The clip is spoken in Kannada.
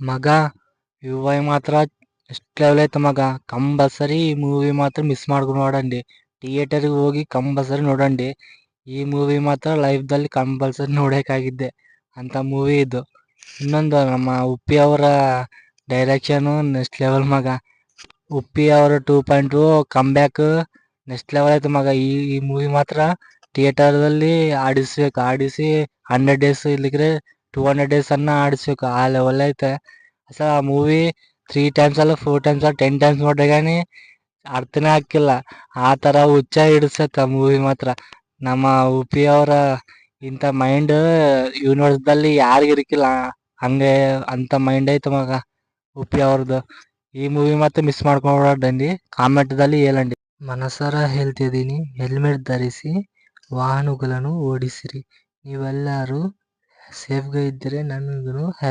ಮಗ ಯುವ ಮಾತ್ರ ಎಷ್ಟು ಲೆವೆಲ್ ಐತೆ ಮಗ. ಕಂಪಲ್ಸರಿ ಈ ಮೂವಿ ಮಾತ್ರ ಮಿಸ್ ಮಾಡ್ಕೊಂಡು ನೋಡಂడి. ಥಿಯೇಟರ್ಗೆ ಹೋಗಿ ಕಂಪಲ್ಸರಿ ನೋಡಂడి. ಈ ಮೂವಿ ಮಾತ್ರ ಲೈಫ್ದಲ್ಲಿ ಕಂಪಲ್ಸರಿ ನೋಡೋಕ್ಕಾಗಿದ್ದೆ ಅಂತ ಮೂವಿ ಇದು. ಇನ್ನೊಂದು ನಮ್ಮ ಉಪ್ಪಿ ಅವರ ಡೈರೆಕ್ಷನು ನೆಕ್ಸ್ಟ್ ಲೆವೆಲ್ ಮಗ. ಉಪ್ಪಿ ಅವರ 2.2 ಕಮ್ಬ್ಯಾಕ್ ನೆಕ್ಸ್ಟ್ ಲೆವೆಲ್ ಆಯ್ತು ಮಗ. ಈ ಮೂವಿ ಮಾತ್ರ ಥಿಯೇಟರ್ದಲ್ಲಿ ಆಡಿಸಿ 100 ಡೇಸ್ ಇಲ್ಲಿದ್ರೆ 200 ಡೇಸ್ ಅನ್ನ ಆಡಿಸ್ಬೇಕು, ಆ ಲೆವೆಲ್ ಐತೆ ಅಸಲ. ಆ ಮೂವಿ 3 ಟೈಮ್ಸ್ ಅಲ್ಲ 4 ಟೈಮ್ಸ್ ಅಲ್ಲ 10 ಟೈಮ್ಸ್ ನೋಡಿದಾಗನಿ ಅರ್ಥನೇ ಆಗ್ತಿಲ್ಲ. ಆ ಥರ ಹುಚ್ಚ ಹಿಡಿಸತ್ತೆ ಆ ಮೂವಿ ಮಾತ್ರ. ನಮ್ಮ ಉಪ್ಪಿ ಅವರ ಇಂಥ ಮೈಂಡ್ ಯೂನಿವರ್ಸ್ದಲ್ಲಿ ಯಾರಿಗಿರಕ್ಕಿಲ್ಲ, ಹಂಗೆ ಅಂಥ ಮೈಂಡ್ ಐತೆ ಮಗ ಉಪ್ಪಿ ಅವ್ರದ್ದು. ಈ ಮೂವಿ ಮಾತ್ರ ಮಿಸ್ ಮಾಡ್ಕೊಂಡ್ಬಂದು ಕಾಮೆಂಟ್ದಲ್ಲಿ ಹೇಳಂడి. ಮನಸಾರ ಹೇಳ್ತಿದ್ದೀನಿ, ಹೆಲ್ಮೆಟ್ ಧರಿಸಿ ವಾಹನಗಳನ್ನು ಓಡಿಸಿರಿ. ನೀವೆಲ್ಲರೂ ಸೇಫ್గా ಇದ್ದರೆ ನನಗೂ ಹ್ಯಾಪಿ.